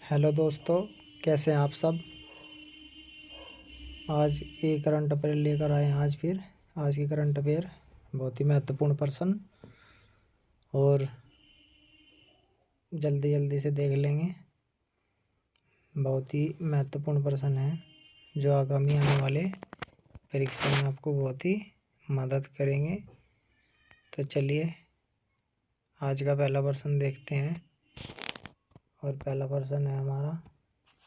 Hello दोस्तों, कैसे हैं आप सब। आज की करंट अफेयर लेकर आए हैं। आज की करंट अफेयर बहुत ही महत्वपूर्ण पर्सन और जल्दी जल्दी से देख लेंगे। बहुत ही महत्वपूर्ण पर्सन है जो आगामी आने वाले परीक्षा में आपको बहुत ही मदद करेंगे। तो चलिए आज का पहला पर्सन देखते हैं। और पहला पर्सन है हमारा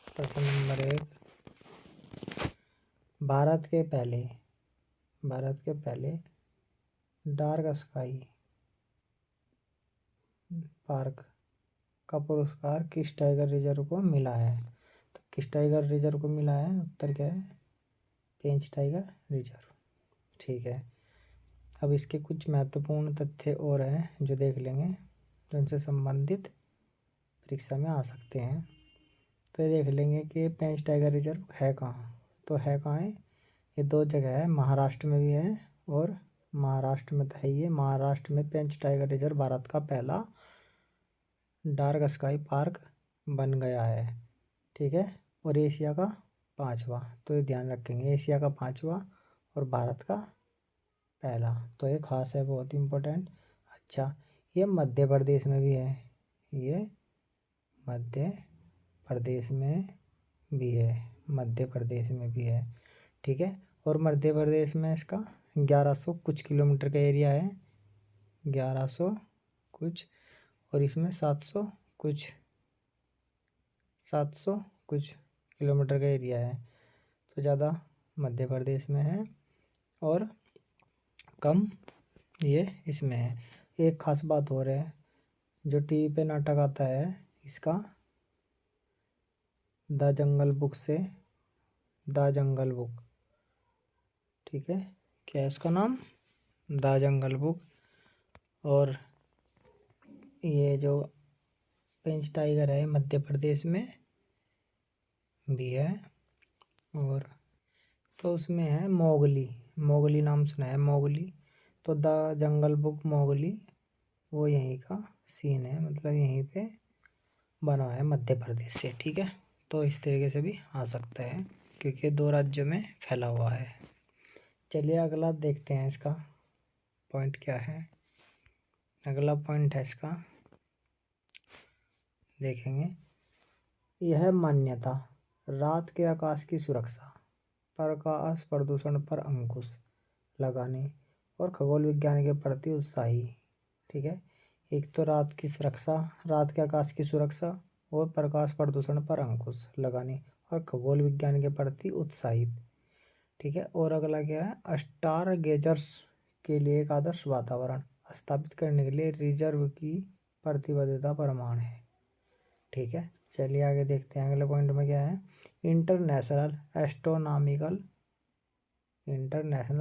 पर्सन नंबर 1। भारत के पहले डार्क स्काई पार्क का पुरस्कार किस टाइगर रिजर्व को मिला है। तो किस टाइगर रिजर्व को मिला है, उत्तर क्या है, पेंच टाइगर रिजर्व। ठीक है, अब इसके कुछ महत्वपूर्ण तथ्य और हैं जो देख लेंगे, जो इनसे संबंधित परीक्षा में आ सकते हैं। तो ये देख लेंगे कि पेंच टाइगर रिजर्व है कहाँ। तो है कहाँ है, ये दो जगह है, महाराष्ट्र में भी है और महाराष्ट्र में तो है ही है। महाराष्ट्र में पेंच टाइगर रिजर्व भारत का पहला डार्क स्काई पार्क बन गया है। ठीक है, और एशिया का 5वां। तो ये ध्यान रखेंगे, एशिया का 5वां और भारत का पहला। तो ये खास है, बहुत इम्पोर्टेंट। अच्छा, ये मध्य प्रदेश में भी है, ये मध्य प्रदेश में भी है, मध्य प्रदेश में भी है। ठीक है, और मध्य प्रदेश में इसका 1100 कुछ किलोमीटर का एरिया है, 1100 कुछ, और इसमें 700 कुछ किलोमीटर का एरिया है। तो ज़्यादा मध्य प्रदेश में है और कम ये इसमें है। एक खास बात हो रही है, जो टीवी पे नाटक आता है इसका, द जंगल बुक से, द जंगल बुक। ठीक है, क्या है इसका नाम, द जंगल बुक। और ये जो पेंच टाइगर है मध्य प्रदेश में भी है। और तो उसमें है मोगली, मोगली नाम सुना है, मोगली। तो द जंगल बुक मोगली वो यहीं का सीन है, मतलब यहीं पे बना है मध्य प्रदेश से। ठीक है, तो इस तरीके से भी आ सकता है क्योंकि दो राज्यों में फैला हुआ है। चलिए अगला देखते हैं, इसका पॉइंट क्या है। अगला पॉइंट है इसका, देखेंगे। यह मान्यता रात के आकाश की सुरक्षा, प्रकाश प्रदूषण पर अंकुश लगाने और खगोल विज्ञान के प्रति उत्साही। ठीक है, एक तो रात की सुरक्षा, रात के आकाश की सुरक्षा और प्रकाश प्रदूषण पर अंकुश लगाने और खगोल विज्ञान के प्रति उत्साहित। ठीक है, और अगला क्या है, स्टार गेजर्स के लिए एक आदर्श वातावरण स्थापित करने के लिए रिजर्व की प्रतिबद्धता प्रमाण है। ठीक है, चलिए आगे देखते हैं। अगले पॉइंट में क्या है, इंटरनेशनल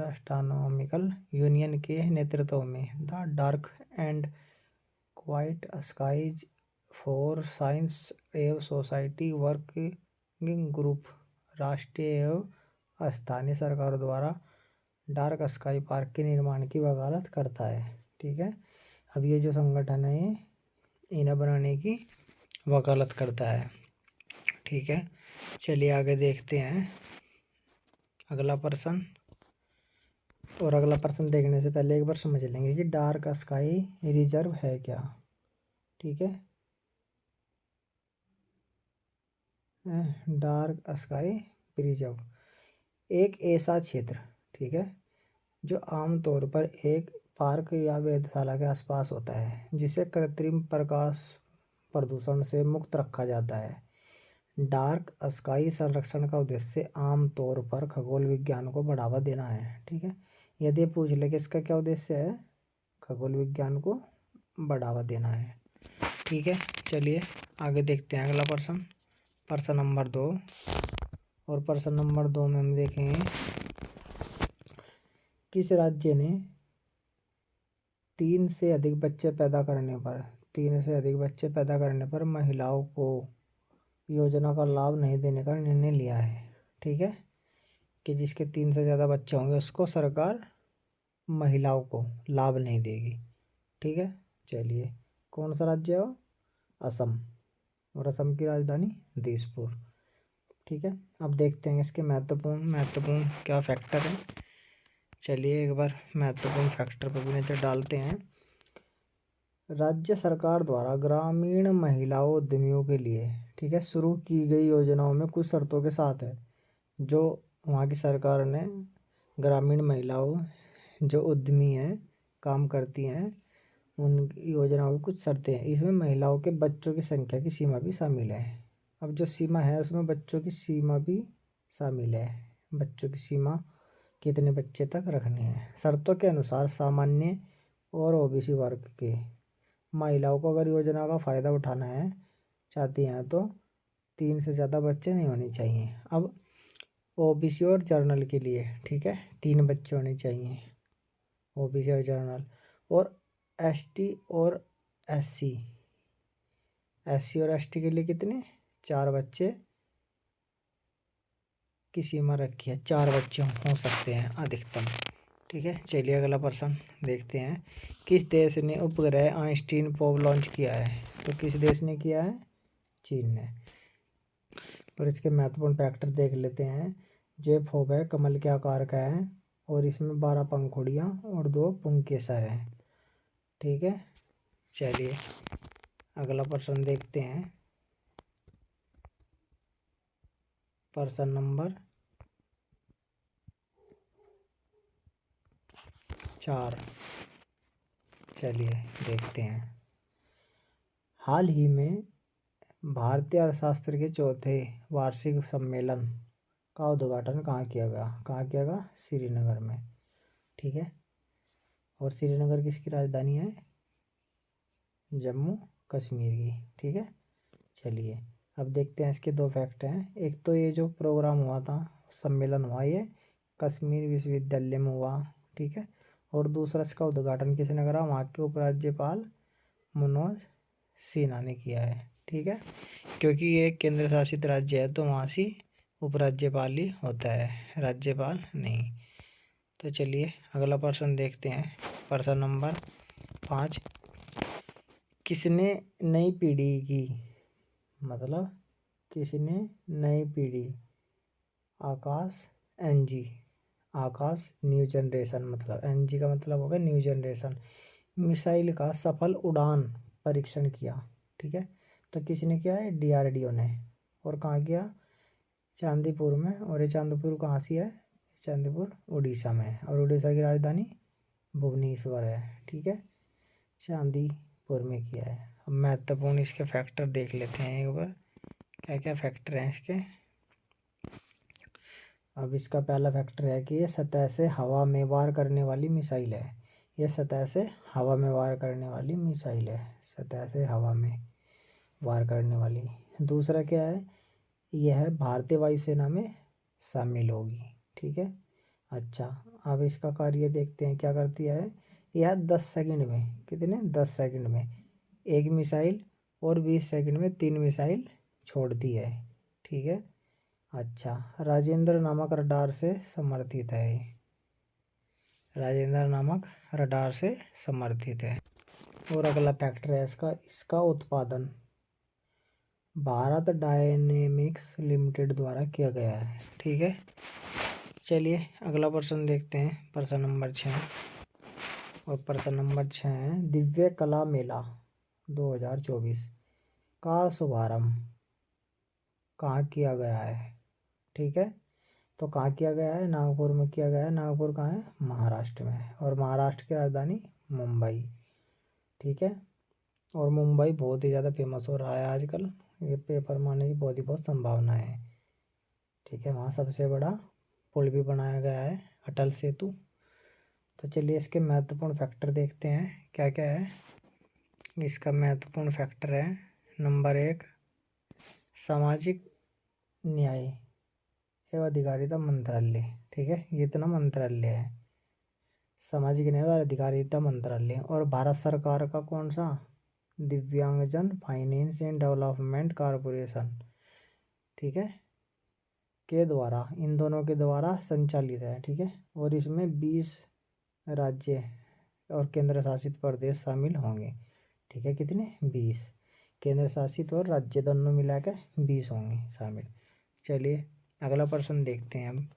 एस्ट्रोनॉमिकल यूनियन के नेतृत्व में the dark and quiet skies for science एवं सोसाइटी वर्किंग ग्रुप राष्ट्रीय एवं स्थानीय सरकार द्वारा डार्क स्काई पार्क के निर्माण की वकालत करता है। ठीक है, अब ये जो संगठन है ये इन्हें बनाने की वकालत करता है। ठीक है, चलिए आगे देखते हैं अगला पर्सन। और अगला पर्सन देखने से पहले एक बार समझ लेंगे कि डार्क स्काई रिजर्व है क्या। ठीक है, डार्क स्काई रिजर्व एक ऐसा क्षेत्र, ठीक है, जो आमतौर पर एक पार्क या वेधशाला के आसपास होता है, जिसे कृत्रिम प्रकाश प्रदूषण से मुक्त रखा जाता है। डार्क स्काई संरक्षण का उद्देश्य आमतौर पर खगोल विज्ञान को बढ़ावा देना है। ठीक है, यदि पूछ ले कि इसका क्या उद्देश्य है, खगोल विज्ञान को बढ़ावा देना है। ठीक है, चलिए आगे देखते हैं अगला पर्सन, पर्सन नंबर 2। और पर्सन नंबर 2 में हम देखेंगे, किस राज्य ने 3 से अधिक बच्चे पैदा करने पर महिलाओं को योजना का लाभ नहीं देने का निर्णय लिया है। ठीक है, कि जिसके 3 से ज़्यादा बच्चे होंगे उसको सरकार महिलाओं को लाभ नहीं देगी। ठीक है, चलिए कौन सा राज्य है वो, असम। और असम की राजधानी दिसपुर। ठीक है, अब देखते हैं इसके महत्वपूर्ण क्या फैक्टर हैं। चलिए एक बार महत्वपूर्ण फैक्टर पर भी नजर डालते हैं। राज्य सरकार द्वारा ग्रामीण महिलाओं उद्यमियों के लिए, ठीक है, शुरू की गई योजनाओं में कुछ शर्तों के साथ है। जो वहाँ की सरकार ने ग्रामीण महिलाओं जो उद्यमी हैं, काम करती हैं, उन योजनाओं की कुछ शर्तें हैं। इसमें महिलाओं के बच्चों की संख्या की सीमा भी शामिल है। अब जो सीमा है उसमें बच्चों की सीमा भी शामिल है। बच्चों की सीमा कितने बच्चे तक रखने हैं। शर्तों के अनुसार सामान्य और ओबीसी वर्ग के महिलाओं को अगर योजना का फ़ायदा उठाना है चाहती हैं तो 3 से ज़्यादा बच्चे नहीं होने चाहिए। अब ओबीसी और जनरल के लिए, ठीक है, 3 बच्चे होने चाहिए, ओबीसी और जनरल। और एसटी और एससी और एसटी के लिए कितने, 4 बच्चे की सीमा रखी है। 4 बच्चे हो सकते हैं अधिकतम। ठीक है, चलिए अगला प्रश्न देखते हैं। किस देश ने उपग्रह आइंस्टीन प्रोब लॉन्च किया है। तो किस देश ने किया है, चीन ने। और इसके महत्वपूर्ण फैक्टर देख लेते हैं। जे प्रोब है कमल के आकार का है और इसमें 12 पंखुड़ियाँ और 2 पुंकेसर हैं। ठीक है, चलिए अगला प्रश्न देखते हैं। प्रश्न नंबर 4, चलिए देखते हैं। हाल ही में भारतीय अर्थशास्त्र के चौथे वार्षिक सम्मेलन का उद्घाटन कहाँ किया गया, श्रीनगर में। ठीक है, और श्रीनगर किसकी राजधानी है, जम्मू कश्मीर की। ठीक है, चलिए अब देखते हैं इसके 2 फैक्ट हैं। एक तो ये जो प्रोग्राम हुआ था, सम्मेलन हुआ, ये कश्मीर विश्वविद्यालय में हुआ। ठीक है, और दूसरा इसका उद्घाटन किसने करा, वहाँ के उपराज्यपाल मनोज सिन्हा ने किया है। ठीक है, क्योंकि ये एक केंद्र शासित राज्य है तो वहाँ से उपराज्यपाल ही होता है, राज्यपाल नहीं। तो चलिए अगला प्रश्न देखते हैं। प्रश्न नंबर 5, किसने नई पीढ़ी की, मतलब किसने नई पीढ़ी आकाश एनजी, आकाश न्यू जनरेशन, मतलब एनजी का मतलब होगा न्यू जनरेशन, मिसाइल का सफल उड़ान परीक्षण किया। ठीक है, तो किसने किया है, डीआरडीओ ने। और कहाँ किया, चांदीपुर में। और ये चांदीपुर कहाँ से है, चांदीपुर उड़ीसा में है और उड़ीसा की राजधानी भुवनेश्वर है। ठीक है, चांदीपुर में किया है। अब महत्वपूर्ण इसके फैक्टर देख लेते हैं एक बार, क्या क्या फैक्टर हैं इसके। अब इसका पहला फैक्टर है कि ये सतह से हवा में वार करने वाली मिसाइल है। ये सतह से हवा में वार करने वाली मिसाइल है, सतह से हवा में वार करने वाली। दूसरा क्या है, यह भारतीय वायुसेना में शामिल होगी। ठीक है, अच्छा अब इसका कार्य देखते हैं क्या करती है। यह 10 सेकंड में, कितने, 10 सेकंड में 1 मिसाइल और 20 सेकंड में 3 मिसाइल छोड़ती है। ठीक है, अच्छा राजेंद्र नामक रडार से समर्थित है, राजेंद्र नामक रडार से समर्थित है। और अगला फैक्टर है इसका उत्पादन भारत डायनेमिक्स लिमिटेड द्वारा किया गया है। ठीक है, चलिए अगला प्रश्न देखते हैं। प्रश्न नंबर 6, और प्रश्न नंबर 6 है, दिव्य कला मेला 2024 का शुभारंभ कहाँ किया गया है। ठीक है, तो कहाँ किया गया है, नागपुर में किया गया है। नागपुर कहाँ है, महाराष्ट्र में, और महाराष्ट्र की राजधानी मुंबई। ठीक है, और मुंबई बहुत ही ज़्यादा फेमस हो रहा है आजकल, ये पेपर में आने की बहुत संभावना है। ठीक है, वहाँ सबसे बड़ा पुल भी बनाया गया है, अटल सेतु। तो चलिए इसके महत्वपूर्ण फैक्टर देखते हैं क्या क्या है। इसका महत्वपूर्ण फैक्टर है नंबर 1, सामाजिक न्याय एवं अधिकारिता मंत्रालय। ठीक है, ये इतना मंत्रालय है, सामाजिक न्याय और अधिकारिता मंत्रालय। और भारत सरकार का कौन सा, दिव्यांगजन फाइनेंस एंड डेवलपमेंट कॉरपोरेशन, ठीक है, के द्वारा, इन दोनों के द्वारा संचालित है। ठीक है, और इसमें 20 राज्य और केंद्र शासित प्रदेश शामिल होंगे। ठीक है, कितने, 20। केंद्र शासित और राज्य दोनों मिला के 20 होंगे शामिल। चलिए अगला प्रश्न देखते हैं अब।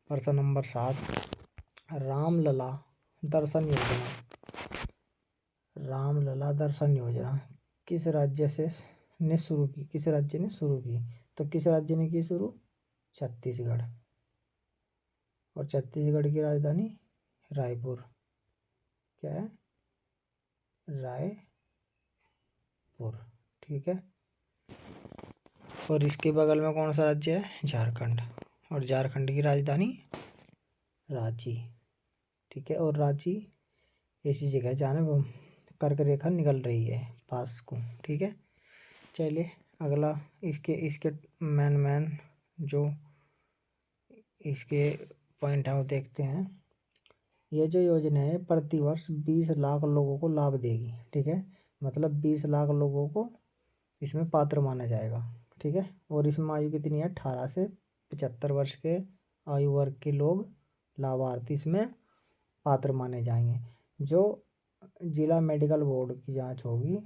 प्रश्न नंबर 7, रामलला दर्शन योजना। रामलला दर्शन योजना किस राज्य ने शुरू की? किस राज्य ने शुरू की? तो किस राज्य ने की शुरू? छत्तीसगढ़। और छत्तीसगढ़ की राजधानी रायपुर। क्या है? रायपुर। ठीक है। और इसके बगल में कौन सा राज्य है? झारखंड। और झारखंड की राजधानी रांची। ठीक है। और रांची ऐसी जगह जहाँ कर्क रेखा निकल रही है पास को। ठीक है। चलिए अगला इसके मैन जो इसके पॉइंट है वो देखते हैं। ये जो योजना है प्रतिवर्ष 20 लाख लोगों को लाभ देगी। ठीक है। मतलब 20 लाख लोगों को इसमें पात्र माना जाएगा। ठीक है। और इसमें आयु कितनी है? 18 से 75 वर्ष के आयु वर्ग के लोग लाभार्थी इसमें पात्र माने जाएंगे। जो जिला मेडिकल बोर्ड की जांच होगी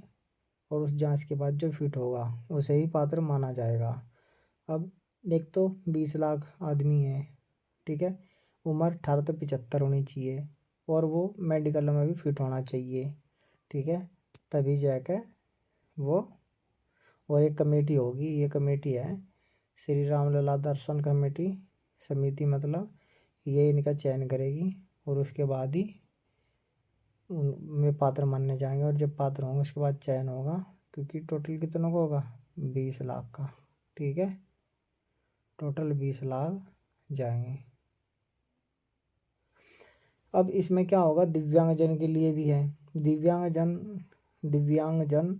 और उस जांच के बाद जो फिट होगा उसे ही पात्र माना जाएगा। अब देख तो 20 लाख आदमी है। ठीक है। उम्र 18 से 75 होनी चाहिए और वो मेडिकल में भी फिट होना चाहिए। ठीक है। तभी जाकर वो, और एक कमेटी होगी, ये कमेटी है श्री रामलला दर्शन कमेटी समिति, मतलब ये इनका चयन करेगी और उसके बाद ही उनमें पात्र माने जाएंगे। और जब पात्र होंगे उसके बाद चयन होगा, क्योंकि टोटल कितना का होगा? 20 लाख का। ठीक है। टोटल 20 लाख जाएंगे। अब इसमें क्या होगा? दिव्यांगजन के लिए भी है। दिव्यांगजन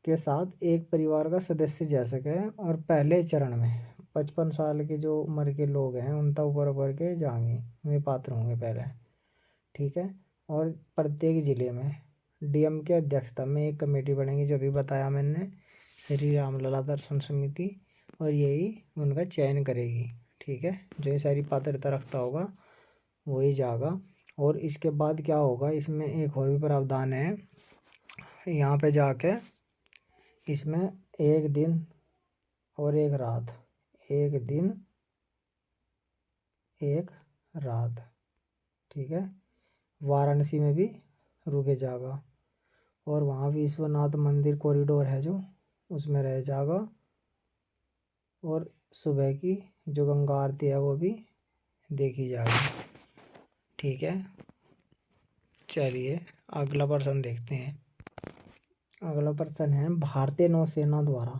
के साथ एक परिवार का सदस्य जा सके और पहले चरण में 55 साल के जो उम्र के लोग हैं उनका ऊपर के जाएंगे, वे पात्र होंगे पहले। ठीक है। और प्रत्येक जिले में डीएम के अध्यक्षता में एक कमेटी बनेगी, जो भी बताया मैंने, श्री रामलला दर्शन समिति, और यही उनका चयन करेगी। ठीक है। जो ये सारी पात्रता रखता होगा वही जाएगा। और इसके बाद क्या होगा? इसमें एक और भी प्रावधान है। यहाँ पे जाके इसमें एक दिन और एक रात, एक दिन एक रात। ठीक है। वाराणसी में भी रुके जाएगा और वहाँ विश्वनाथ मंदिर कॉरिडोर है जो, उसमें रह जाएगा। और सुबह की जो गंगा आरती है वो भी देखी जाएगी। ठीक है। चलिए अगला प्रश्न देखते हैं। अगला प्रश्न है भारतीय नौसेना द्वारा,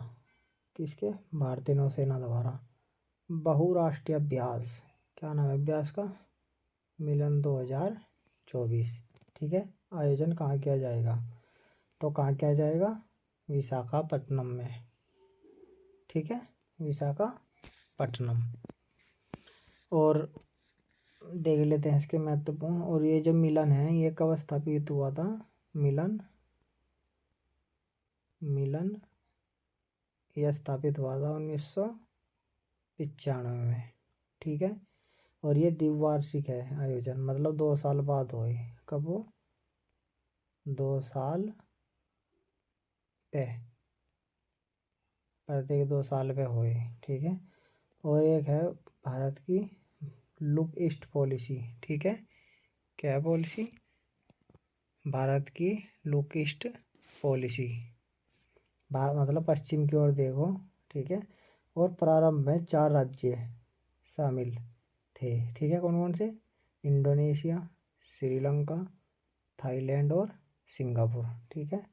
किसके? भारतीय नौसेना द्वारा बहुराष्ट्रीय अभ्यास, क्या नाम है अभ्यास का? मिलन 2024। ठीक है। आयोजन कहाँ किया जाएगा? तो कहाँ किया जाएगा? विशाखापट्टनम में। ठीक है। विशाखापट्टनम। और देख लेते हैं इसके महत्वपूर्ण। और ये जो मिलन है ये कब स्थापित हुआ था? मिलन यह स्थापित हुआ था 1995 में। ठीक है। और ये द्विवार्षिक है आयोजन, मतलब 2 साल बाद होए। कब हो? 2 साल पे, प्रत्येक 2 साल पे होए। ठीक है। और एक है भारत की लुक ईस्ट पॉलिसी। ठीक है। क्या पॉलिसी? भारत की लुक ईस्ट पॉलिसी, मतलब पश्चिम की ओर देखो। ठीक है। और प्रारंभ में 4 राज्य शामिल थे। ठीक है। कौन कौन से? इंडोनेशिया, श्रीलंका, थाईलैंड और सिंगापुर। ठीक है।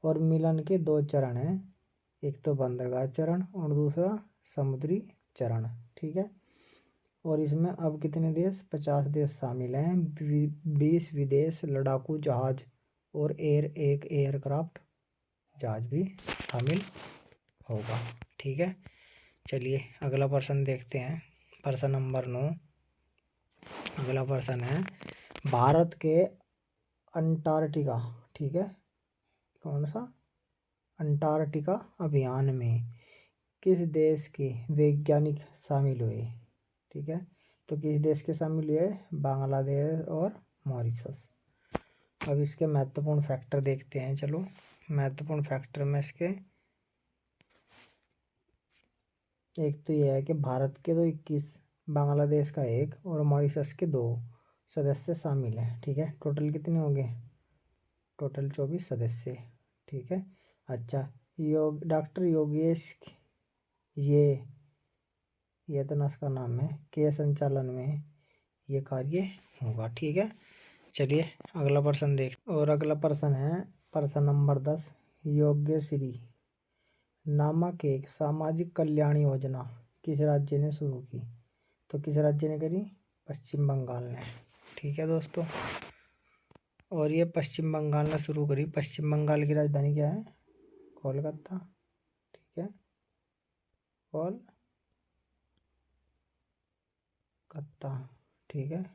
और मिलन के 2 चरण हैं, एक तो बंदरगाह चरण और दूसरा समुद्री चरण। ठीक है। और इसमें अब कितने देश? 50 देश शामिल हैं। 20 विदेश लड़ाकू जहाज और एक एयरक्राफ्ट जहाज भी शामिल होगा। ठीक है। चलिए अगला प्रश्न देखते हैं। प्रश्न नंबर 9। अगला प्रश्न है भारत के अंटार्कटिका, ठीक है, कौन सा? अंटार्कटिका अभियान में किस देश के वैज्ञानिक शामिल हुए? ठीक है। तो किस देश के शामिल हुए? बांग्लादेश और मॉरिशस। अब इसके महत्वपूर्ण फैक्टर देखते हैं। चलो महत्वपूर्ण फैक्टर में इसके एक तो ये है कि भारत के तो 21, बांग्लादेश का 1 और मॉरिशस के 2 सदस्य शामिल हैं। ठीक है, टोटल कितने हो गए? टोटल 24 सदस्य। ठीक है। अच्छा, डॉक्टर योगेश, ये ये तो नस का नाम है, के संचालन में ये कार्य होगा। ठीक है, चलिए अगला प्रश्न देख। और अगला प्रश्न है प्रश्न नंबर 10। योग्यश्री नामक एक सामाजिक कल्याण योजना किस राज्य ने शुरू की? तो किस राज्य ने करी? पश्चिम बंगाल ने। ठीक है दोस्तों, और ये पश्चिम बंगाल ने शुरू करी। पश्चिम बंगाल की राजधानी क्या है? कोलकाता। ठीक है, कोलकाता। ठीक है।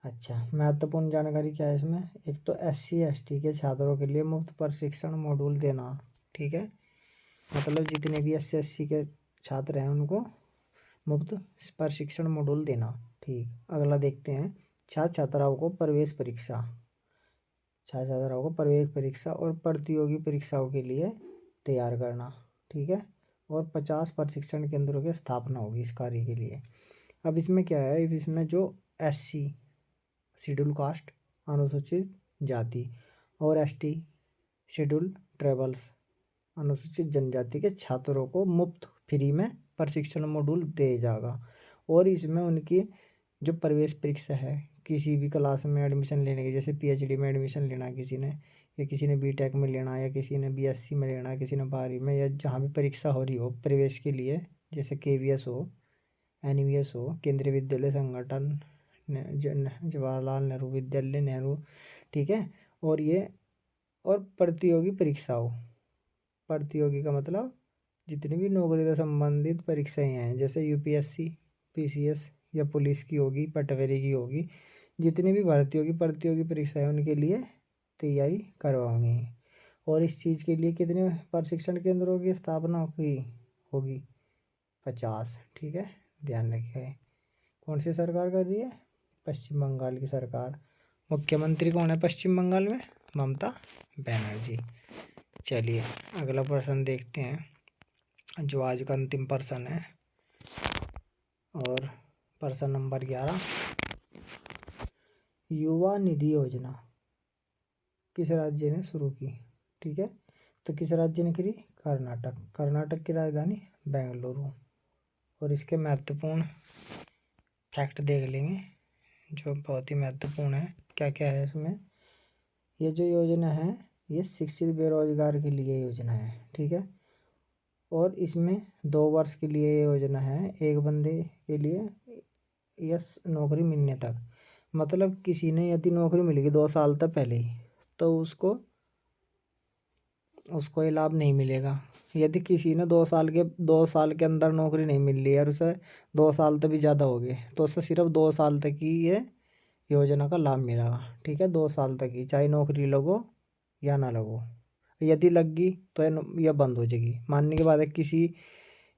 अच्छा, महत्वपूर्ण जानकारी क्या है इसमें? एक तो SC ST के छात्रों के लिए मुफ्त प्रशिक्षण मॉड्यूल देना। ठीक है, मतलब जितने भी SC SC के छात्र हैं उनको मुफ्त प्रशिक्षण मॉड्यूल देना। ठीक, अगला देखते हैं। छात्र छात्राओं को प्रवेश परीक्षा, छात्र छात्राओं को प्रवेश परीक्षा और प्रतियोगी परीक्षाओं के लिए तैयार करना। ठीक है, और 50 प्रशिक्षण केंद्रों की स्थापना होगी इस कार्य के लिए। अब इसमें क्या है, इसमें जो SC शेड्यूल कास्ट अनुसूचित जाति और ST शेड्यूल ट्राइबल्स अनुसूचित जनजाति के छात्रों को मुफ्त फ्री में प्रशिक्षण मॉड्यूल दिया जाएगा। और इसमें उनकी जो प्रवेश परीक्षा है, किसी भी क्लास में एडमिशन लेने की, जैसे PhD में एडमिशन लेना किसी ने, या किसी ने BTech में लेना, या किसी ने BSc में लेना, किसी ने 12वीं में, या जहाँ भी परीक्षा हो रही हो प्रवेश के लिए, जैसे KVS हो, NVS हो, केंद्रीय विद्यालय संगठन, जवाहरलाल नेहरू विद्यालय नेहरू। ठीक है, और ये और प्रतियोगी परीक्षाओं, प्रतियोगी का मतलब जितनी भी नौकरी से संबंधित परीक्षाएं हैं, जैसे UPSC PCS या पुलिस की होगी, पटवारी की होगी, जितनी भी भर्ती होगी प्रतियोगी परीक्षाएं उनके लिए तैयारी करवाएंगे। और इस चीज़ के लिए कितने प्रशिक्षण केंद्रों की स्थापना होगी? 50। ठीक है, ध्यान रखिए। कौन सी सरकार कर रही है? पश्चिम बंगाल की सरकार। मुख्यमंत्री कौन है पश्चिम बंगाल में? ममता बनर्जी। चलिए अगला प्रश्न देखते हैं, जो आज का अंतिम प्रश्न है, और प्रश्न नंबर 11। युवा निधि योजना किस राज्य ने शुरू की? ठीक है, तो किस राज्य ने करी? कर्नाटक। कर्नाटक की राजधानी बेंगलुरु। और इसके महत्वपूर्ण फैक्ट देख लेंगे जो बहुत ही महत्वपूर्ण है। क्या क्या है इसमें? ये जो योजना है ये शिक्षित बेरोजगार के लिए योजना है। ठीक है, और इसमें 2 वर्ष के लिए ये योजना है, एक बंदे के लिए यस नौकरी मिलने तक। मतलब किसी ने यदि नौकरी मिल गई 2 साल तक पहले ही, तो उसको ये लाभ नहीं मिलेगा। यदि किसी ने 2 साल के अंदर नौकरी नहीं मिल रही है और उसे 2 साल तक भी ज़्यादा हो गए, तो उससे सिर्फ 2 साल तक ही ये योजना का लाभ मिलेगा। ठीक है, 2 साल तक ही, चाहे नौकरी लगो या ना लगो। यदि लग गई तो यह बंद हो जाएगी। मानने के बाद किसी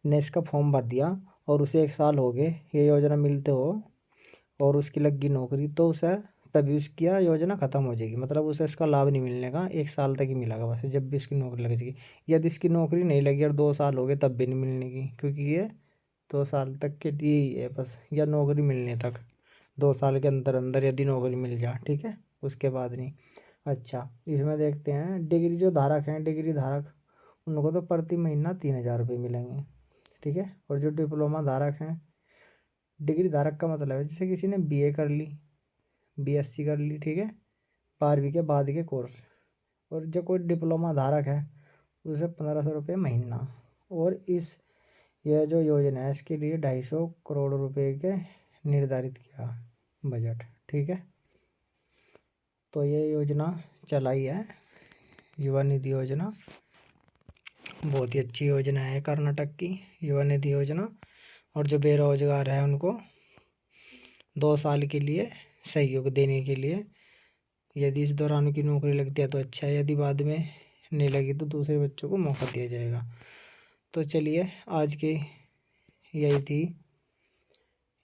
ने इसका फॉर्म भर दिया और उसे 1 साल हो गए ये योजना मिलते हो, और उसकी लग गई नौकरी, तो उसे तभी उसकी योजना ख़त्म हो जाएगी। मतलब उसे इसका लाभ नहीं मिलने का, 1 साल तक ही मिलेगा बस, जब भी इसकी नौकरी लग जाएगी। यदि इसकी नौकरी नहीं लगी और 2 साल हो गए तब भी नहीं मिलने की, क्योंकि ये 2 साल तक के लिए ही है बस, या नौकरी मिलने तक 2 साल के अंदर अंदर यदि नौकरी मिल जाए। ठीक है, उसके बाद नहीं। अच्छा, इसमें देखते हैं डिग्री जो धारक हैं, डिग्री धारक उनको तो प्रति महीना 3,000 रुपये मिलेंगे। ठीक है, और जो डिप्लोमा धारक हैं, डिग्री धारक का मतलब है जैसे किसी ने BA कर ली, BSc कर ली, ठीक है, 12वीं के बाद के कोर्स, और जो कोई डिप्लोमा धारक है उसे 1,500 रुपये महीना। और यह जो योजना है इसके लिए 250 करोड़ रुपए के निर्धारित किया बजट। ठीक है, तो ये योजना चलाई है युवा निधि योजना, बहुत ही अच्छी योजना है कर्नाटक की युवा निधि योजना। और जो बेरोजगार है उनको 2 साल के लिए सहयोग देने के लिए, यदि इस दौरान उनकी नौकरी लगती है तो अच्छा है, यदि बाद में नहीं लगी तो दूसरे बच्चों को मौका दिया जाएगा। तो चलिए आज की यही थी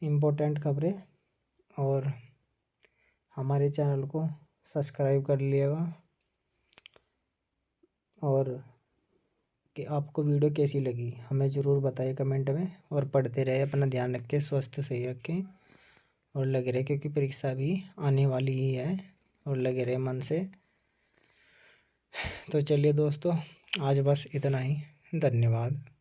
इम्पोर्टेंट खबरें, और हमारे चैनल को सब्सक्राइब कर लिएगा और कि आपको वीडियो कैसी लगी हमें ज़रूर बताइए कमेंट में। और पढ़ते रहे, अपना ध्यान रखें, स्वास्थ्य सही रखें और लगे रहे, क्योंकि परीक्षा भी आने वाली ही है, और लगे रहे मन से। तो चलिए दोस्तों, आज बस इतना ही। धन्यवाद।